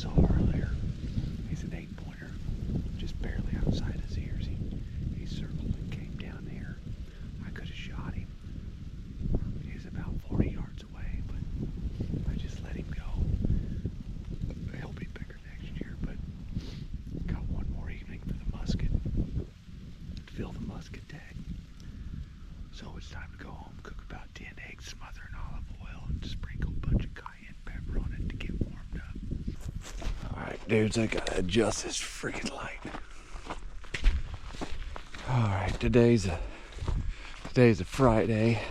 saw earlier. He's an 8-pointer, just barely outside his ears. He circled and came down here. I could have shot him. He was about 40 yards away, but I just let him go. He'll be bigger next year, but got one more evening for the musket. Fill the musket tag. So it's time to go home, cook about 10 eggs, smother in olive oil, and sprinkle a bunch of cayenne pepper on it to get warmed up. Alright, dudes, I gotta adjust this freaking light. Alright, today's a Friday.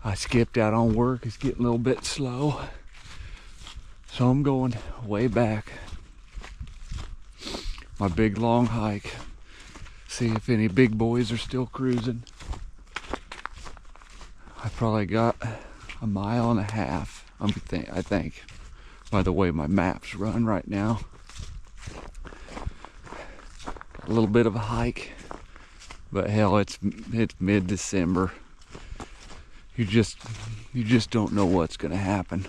I skipped out on work. It's getting a little bit slow. So I'm going way back. My big long hike. See if any big boys are still cruising. I probably got 1.5 miles, I think, by the way my maps run right now. A little bit of a hike, but hell, it's mid-December. You just don't know what's gonna happen.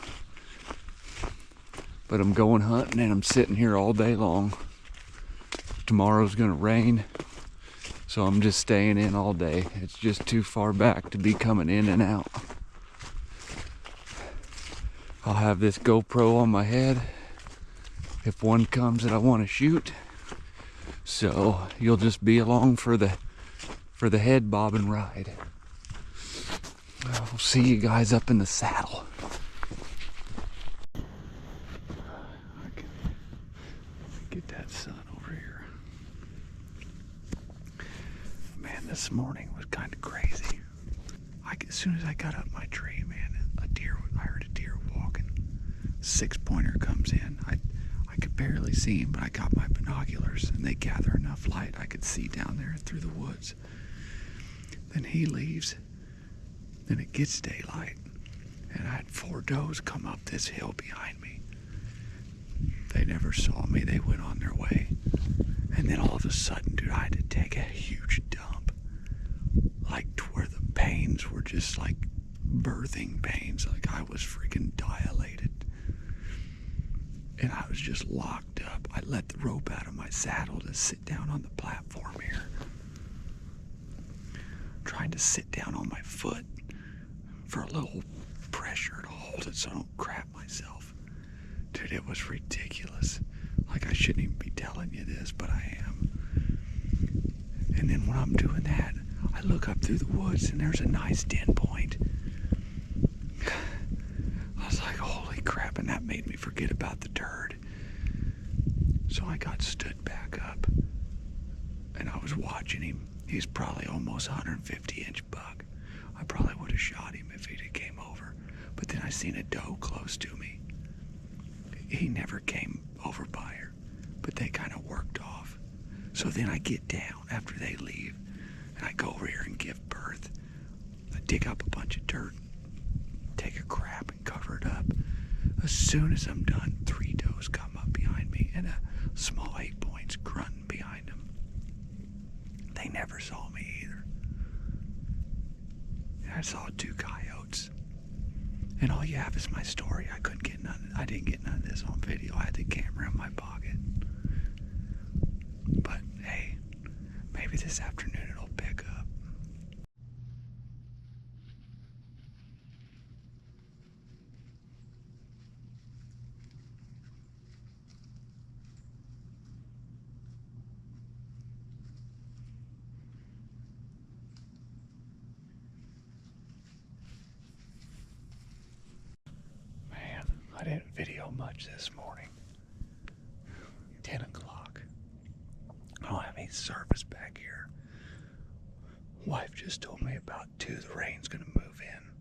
But I'm going hunting and I'm sitting here all day long. Tomorrow's gonna rain. So I'm just staying in all day. It's just too far back to be coming in and out. I'll have this GoPro on my head if one comes that I want to shoot. So you'll just be along for the head bobbing ride. I'll see you guys up in the saddle. Get that sun over here. Man, this morning was kind of crazy. As soon as I got up my tree, man, I heard a deer walking. 6-pointer comes in. I could barely see him, but I got my binoculars and they gather enough light I could see down there through the woods. Then he leaves. Then it gets daylight, and I had 4 does come up this hill behind me. They never saw me. They went on their way. And then all of a sudden, dude, I had to take a huge dump. Like to where the pains were just like birthing pains. Like I was freaking dilated. And I was just locked up. I let the rope out of my saddle to sit down on the platform here. Trying to sit down on my foot for a little pressure to hold it so I don't crap myself. Dude, it was ridiculous. Like I shouldn't even be telling you this, but I am. And then when I'm doing that, I look up through the woods and there's a nice 10-point. I was like, holy crap, and that made me forget about the turd. So I got stood back up and I was watching him. He's probably almost 150-inch buck. I probably would have shot him if he'd came over. But then I seen a doe close to me. He never came over by her, but they kind of worked off. So then I get down after they leave, and I go over here and give birth. I dig up a bunch of dirt, take a crap and cover it up. As soon as I'm done, 3 does come up behind me, and a small 8-point's grunting behind them. They never saw me either. And I saw 2 coyotes. And all you have is my story. I didn't get none of this on video. I had the camera in my pocket. But hey, maybe this afternoon it'll pick up. I didn't video much this morning. 10 o'clock. I don't have any service back here. Wife just told me about 2. The rain's gonna move in.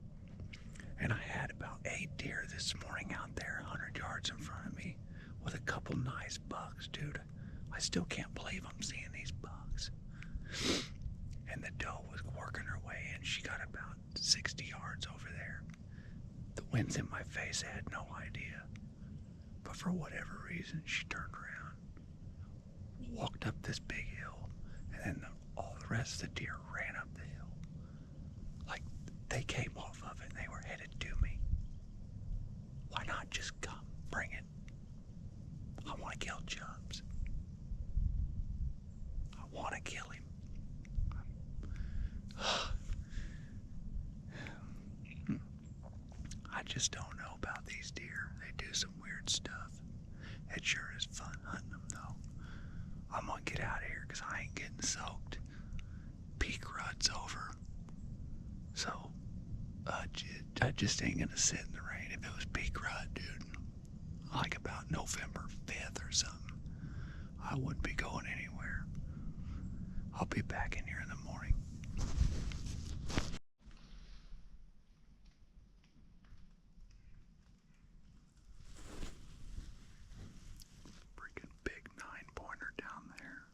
And I had about 8 deer this morning out there, 100 yards in front of me, with a couple nice bucks, dude. I still can't believe I'm seeing these bucks. And the doe was working her way in. She got about 60 yards over there. The wind's in my face. I had no idea. But for whatever reason, she turned around, walked up this big hill, and then all the rest of the deer ran up the hill. Like they came off of it and they were headed to me. Why not just come? Bring it. want to kill Chubs. I want to kill him. I just don't know about these deer. They do some weird stuff. It sure is fun hunting them, though. I'm gonna get out of here because I ain't getting soaked. Peak rut's over. So, I just ain't gonna sit in the rain. If it was peak rut, dude, like about November 5th or something, I wouldn't be going anywhere. I'll be back in here in the morning. Freaking big 9-pointer down there.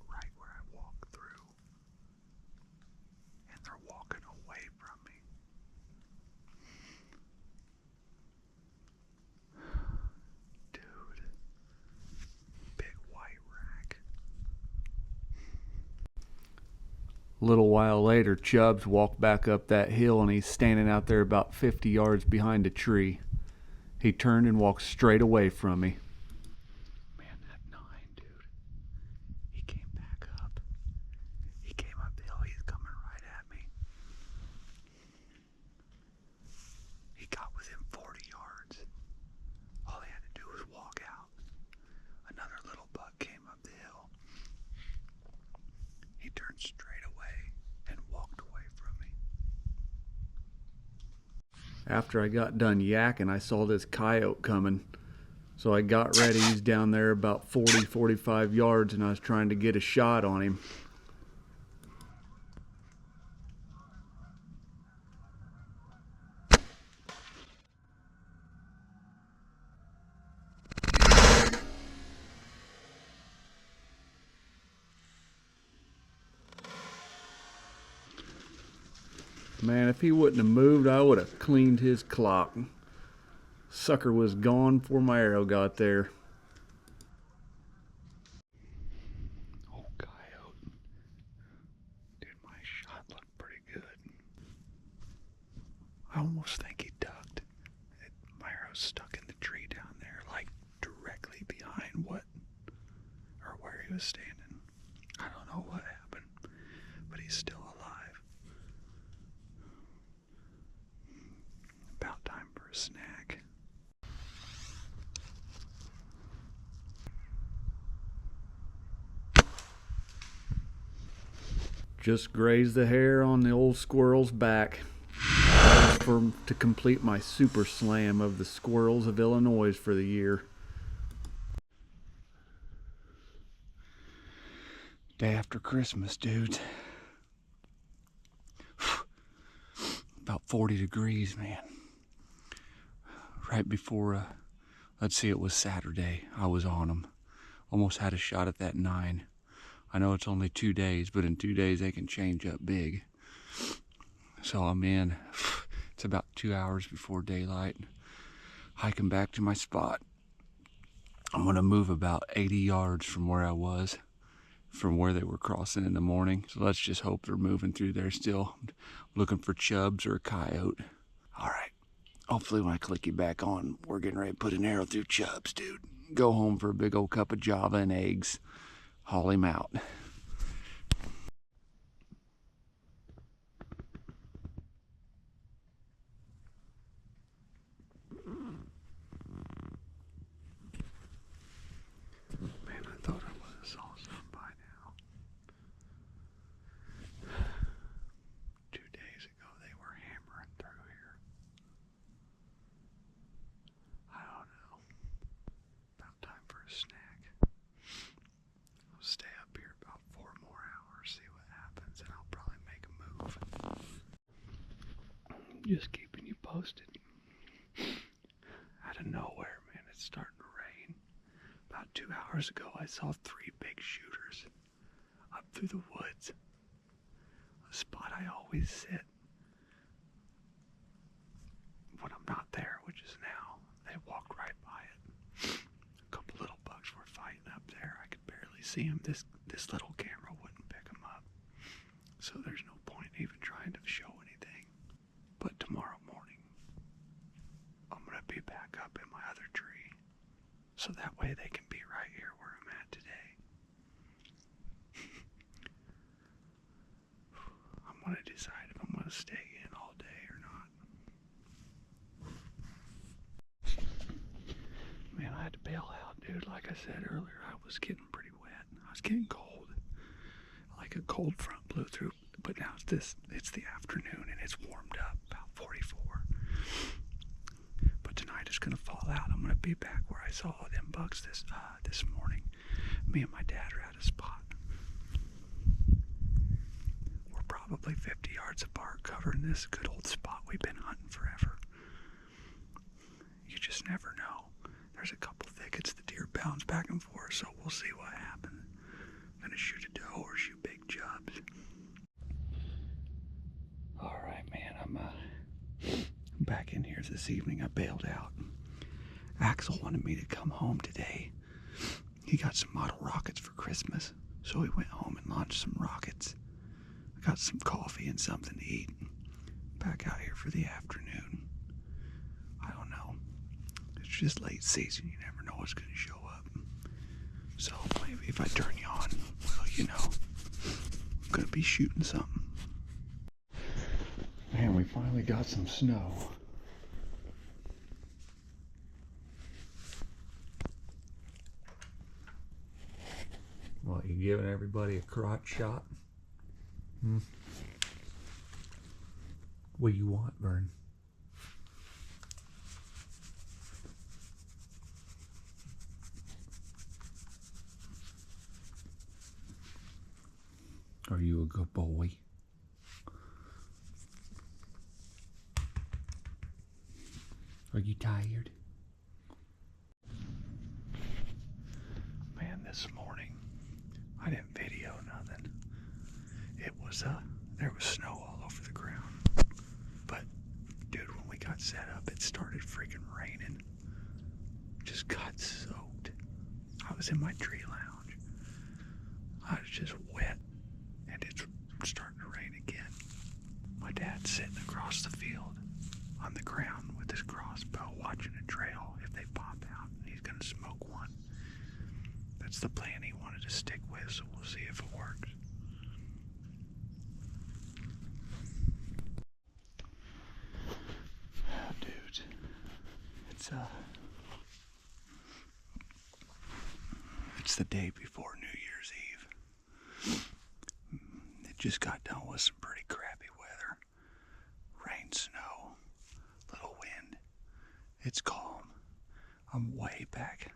Right where I walk through. And they're walking away from me. Dude. Big white rack. A little while later, Chubs walked back up that hill and he's standing out there about 50 yards behind a tree. He turned and walked straight away from me. Man, that 9, dude. He came back up. He came up the hill. He's coming right at me. He got within 40 yards. All he had to do was walk out. Another little buck came up the hill. He turned straight away and walked away from me. After I got done yakking, I saw this coyote coming. So I got ready. He's down there about 40, 45 yards, and I was trying to get a shot on him. Man, if he wouldn't have moved, I would have cleaned his clock. Sucker was gone before my arrow got there. Oh, coyote. Dude, my shot looked pretty good. I almost think he ducked. My arrow's stuck in the tree down there, like directly behind where he was standing. I don't know what happened, but he's still alive. About time for a snack. Just grazed the hair on the old squirrel's back. That was to complete my super slam of the squirrels of Illinois for the year. Day after Christmas, dudes. About 40 degrees, man. Right before, let's see, it was Saturday, I was on them. Almost had a shot at that 9. I know it's only 2 days, but in 2 days they can change up big. So I'm in. It's about 2 hours before daylight. Hiking back to my spot. I'm going to move about 80 yards from where I was, from where they were crossing in the morning. So let's just hope they're moving through there still. I'm looking for Chubs or a coyote. All right. Hopefully when I click you back on, we're getting ready to put an arrow through Chubs, dude. Go home for a big old cup of Java and eggs. Haul him out. Man, I thought I would have saw some by now. 2 days ago, they were hammering through here. I don't know. About time for a snack. I'll stay up here about 4 more hours, see what happens, and I'll probably make a move. Just keeping you posted. Out of nowhere, man, it's starting to rain. About 2 hours ago, I saw 3 big shooters up through the woods. A spot I always sit when I'm not there, which is now. They walked right by it. A couple little bucks were fighting up there. I could barely see them. This little camera wouldn't pick them up. So there's no point even trying to show anything. But tomorrow morning, I'm going to be buck up in my other tree. So that way they can be right here where I'm at today. I'm going to decide if I'm going to stay in all day or not. Man, I had to bail out, dude. Like I said earlier, I was getting pretty wet. I was getting cold. Like a cold front blew through. But now it's the afternoon and it's warmed up, about 44. But tonight it's going to fall out. I'm going to be back where I saw them bucks this morning. Me and my dad are at a spot. We're probably 50 yards apart covering this good old spot we've been hunting forever. You just never know. There's a couple thickets the deer bounce back and forth, so we'll see what happens. I'm going to shoot a doe or shoot big chubs. Alright, man, I'm back in here this evening. I bailed out. Axel wanted me to come home today. He got some model rockets for Christmas, so he went home and launched some rockets. I got some coffee and something to eat. Back out here for the afternoon. I don't know. It's just late season. You never know what's going to show up. So maybe if I turn you on, well, you know, I'm going to be shooting something. Man, we finally got some snow. What, you giving everybody a crotch shot? What do you want, Vern? Are you a good boy? Are you tired? Man, this morning, I didn't video nothing. It was, there was snow all over the ground. But, dude, when we got set up, it started freaking raining. Just got soaked. I was in my tree lounge. I was just wet, and it's starting to rain again. My dad's sitting across the field on the ground with his crossbow watching a trail. If they pop out, he's gonna smoke one. That's the plan he wanted to stick with, so we'll see if it works. Oh, dude, it's the day before New Year's Eve. It just got done with some pretty crappy weather. Rain, snow, little wind. It's calm. I'm way back.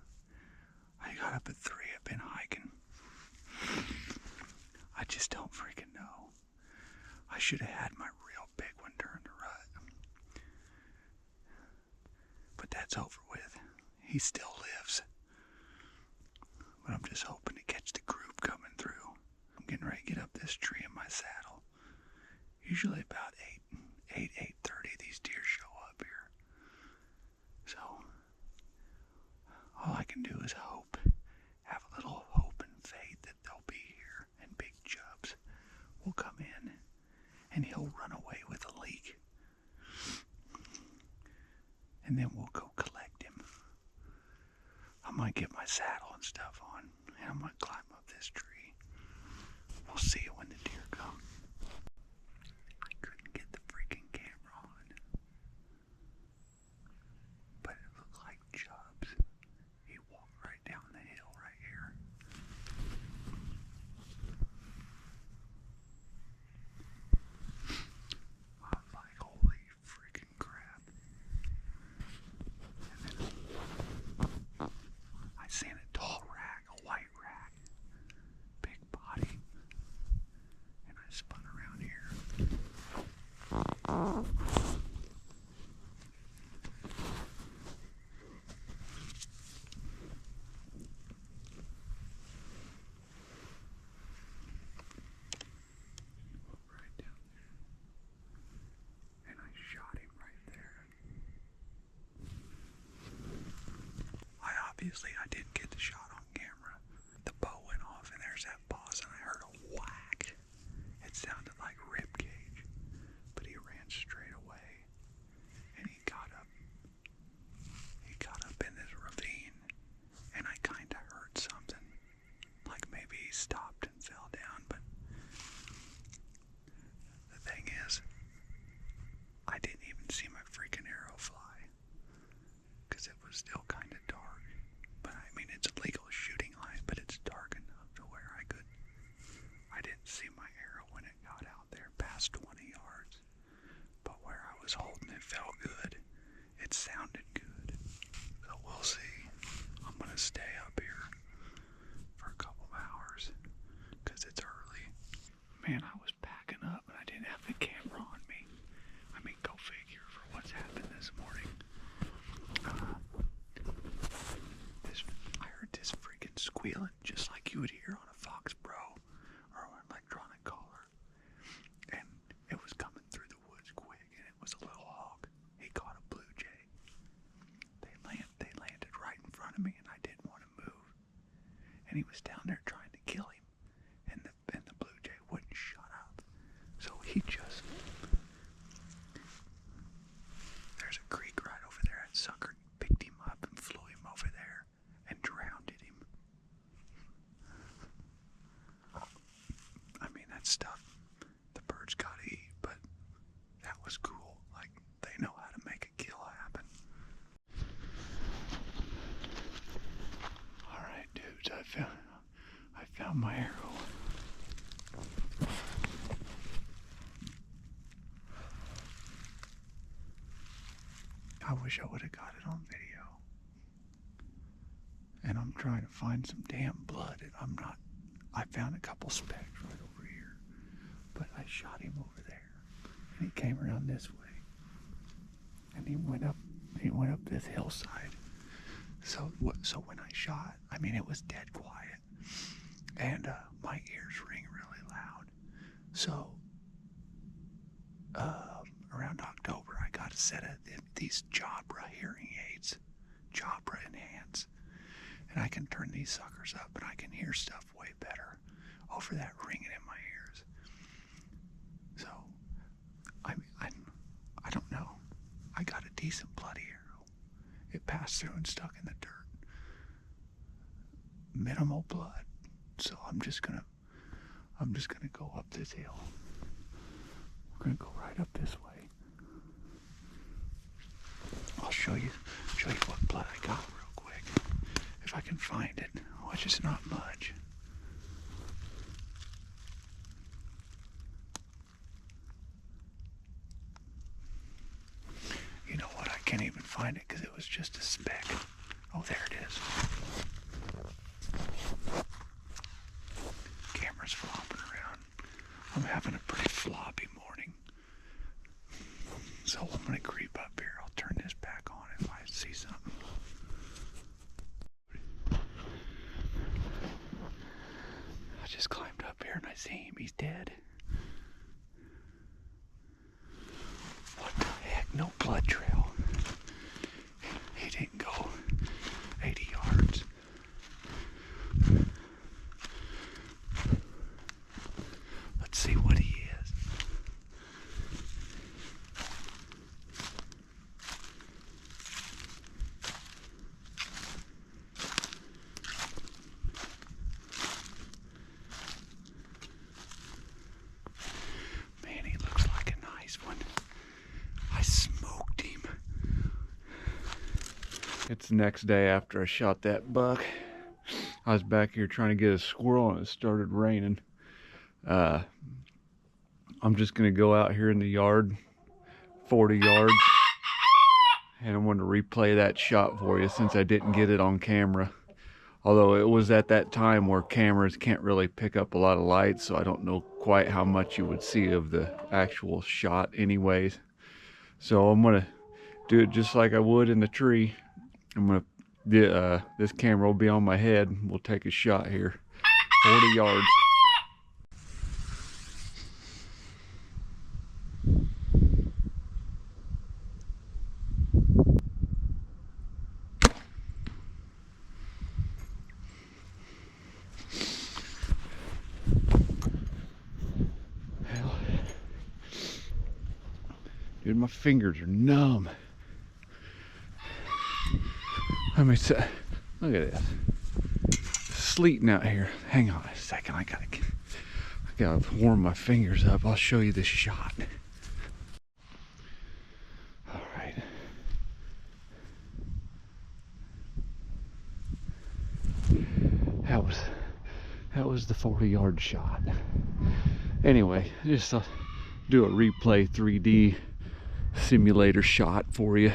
I got up at 3. I've been hiking. I just don't freaking know. I should have had my real big one during the rut. But that's over with. He still lives. But I'm just hoping to catch the group coming through. I'm getting ready to get up this tree in my saddle. Usually about 8:30 these deer show up here. So, all I can do is hope. Have a little hope and faith that they'll be here and big Chubs will come in and he'll run away with a leak. And then we'll go collect him. I might get my saddle and stuff on and I might climb up this tree. We'll see when the deer come. I couldn't get the freaking camera on. But it looked like Chubs. He walked right down the hill right here. I was like, holy freaking crap. And then I seen a tall rack, a white rack, big body. And I spun around here. Right down there. And I shot him right there. I didn't get the shot on camera. The bow went off and there's that pause and I heard a whack. It sounded like rib cage. But he ran straight away. And he got up. He it sounded good. So we'll see. I'm gonna stay up here for a couple of hours because it's early. Man, I was packing up and I didn't have the camera on me. I mean, go figure for what's happened this morning. I heard this freaking squealing just like you would hear on a Fox Pro or an electronic collar. And it was coming through the woods quick, and it was a little hawk. He caught a blue jay. They landed right in front of me, and I didn't want to move. And he was down there trying to kill him, and the blue jay wouldn't shut up. So he just... There's a creek right over there. That sucker picked him up and flew him over there and drowned him. I mean, that stuff the birds gotta eat, but that was cool. Like, they know how to make a kill happen. Alright, dudes, I found my arrow. I wish I would have got it on video. And I'm trying to find some damn blood. I found a couple specks right over here. But I shot him over there. And he came around this way. And he went up this hillside. So when I shot, I mean, it was dead quiet. And my ears ring really loud. So around October, I got a set of these Jabra hearing aids. Jabra Enhance. And I can turn these suckers up and I can hear stuff way better over that ringing in my ears. So, I don't know. I got a decent bloody arrow. It passed through and stuck in the dirt. Minimal blood. So I'm just gonna go up this hill. We're gonna go right up this way. I'll show you what blood I got real quick. If I can find it, which is not much. You know what? I can't even find it because it was just a speck. Oh, there it is. Camera's flopping around. I'm having a pretty floppy morning. So I'm gonna creep up here. I'll turn this back on if I see something. I just climbed up here and I see him. He's dead. What the heck? No blood trail. He didn't go 80 yards. Let's see what he is. Man, he looks like a nice one. I smoked him. It's the next day after I shot that buck. I was back here trying to get a squirrel and it started raining. I'm just gonna go out here in the yard, 40 yards, and I'm gonna replay that shot for you since I didn't get it on camera. Although it was at that time where cameras can't really pick up a lot of light, so I don't know quite how much you would see of the actual shot anyways. So I'm gonna do it just like I would in the tree. I'm gonna, this camera will be on my head. We'll take a shot here, 40 yards. Dude, my fingers are numb. Let me say, look at this. It's sleeting out here. Hang on a second. I gotta warm my fingers up. I'll show you this shot. All right. That was the 40-yard shot. Anyway, just do a replay 3D simulator shot for you.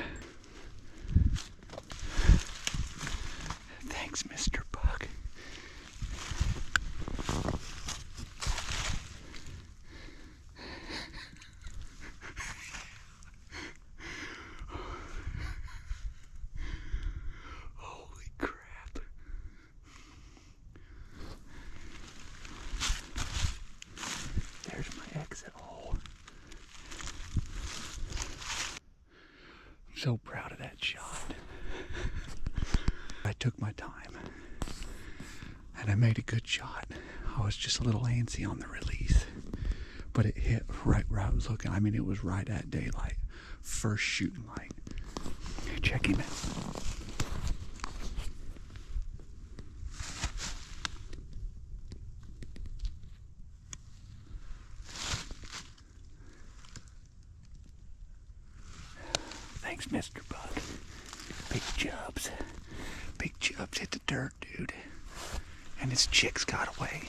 so proud of that shot. I took my time and I made a good shot. I was just a little antsy on the release, but it hit right where I was looking. I mean, it was right at daylight, first shooting light. Check him out. Thanks, Mr. Buck. Big Chubs. Big Chubs hit the dirt, dude. And his chicks got away.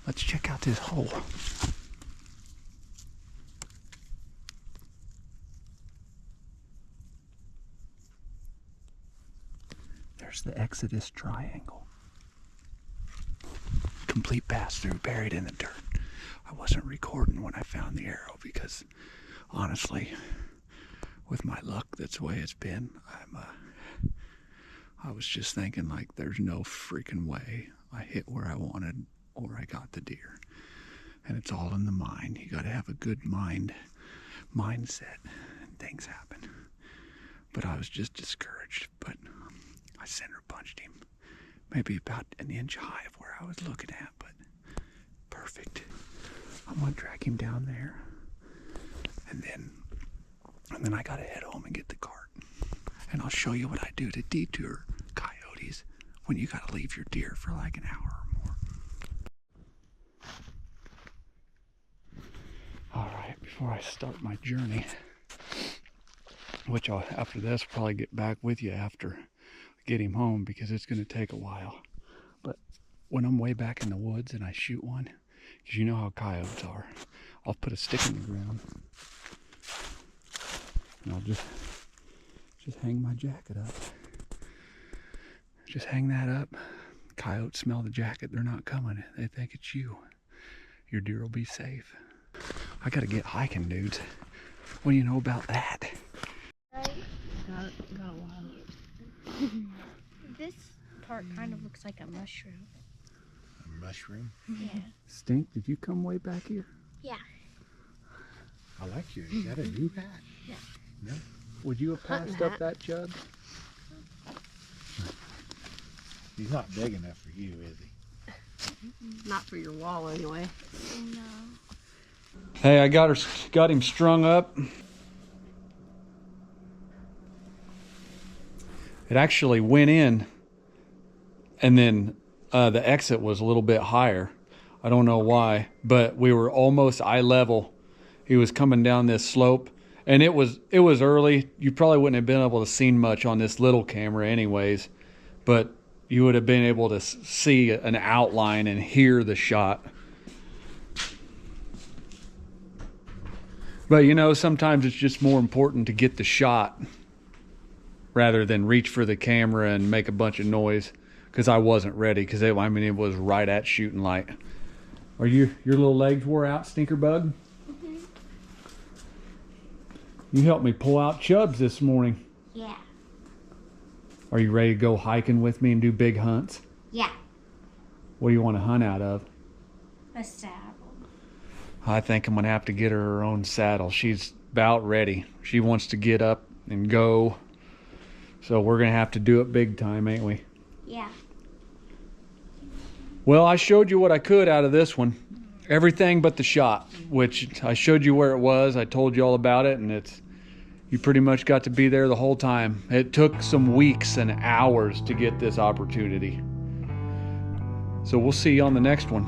Let's check out this hole. There's the Exodus triangle. Complete pass-through, buried in the dirt. I wasn't recording when I found the arrow because, honestly, with my luck, that's the way it's been. I was just thinking, like, there's no freaking way I hit where I wanted or I got the deer. And it's all in the mind. You got to have a good mindset, and things happen. But I was just discouraged. But I center punched him, maybe about an inch high of where I was looking at. But perfect. I'm gonna drag him down there, and then I gotta head home and get the cart. And I'll show you what I do to detour coyotes when you gotta leave your deer for like an hour or more. All right, before I start my journey, which I'll, after this, probably get back with you after I get him home because it's gonna take a while. But when I'm way back in the woods and I shoot one, because you know how coyotes are, I'll put a stick in the ground and I'll just hang my jacket up. Just hang that up. Coyotes smell the jacket, they're not coming. They think it's you. Your deer will be safe. I gotta get hiking, dudes. What do you know about that? Got a while. This part kind of looks like a mushroom. A mushroom? Yeah. Stink, did you come way back here? Yeah. I like you. Is that a new hat? Yeah. No? Would you have passed up that, Chubs? He's not big enough for you, is he? Not for your wall, anyway. No. Hey, I got him strung up. It actually went in, and then the exit was a little bit higher. I don't know why, but we were almost eye level. He was coming down this slope, and it was early. You probably wouldn't have been able to see much on this little camera anyways, but you would have been able to see an outline and hear the shot. But you know, sometimes it's just more important to get the shot rather than reach for the camera and make a bunch of noise, because I wasn't ready, because it was right at shooting light. Are your little legs wore out, Stinker Bug? Mm-hmm. You helped me pull out Chubs this morning. Yeah. Are you ready to go hiking with me and do big hunts? Yeah. What do you want to hunt out of? A saddle. I think I'm going to have to get her own saddle. She's about ready. She wants to get up and go. So we're going to have to do it big time, ain't we? Yeah. Well, I showed you what I could out of this one. Everything but the shot, which I showed you where it was. I told you all about it, and you pretty much got to be there the whole time. It took some weeks and hours to get this opportunity. So we'll see you on the next one.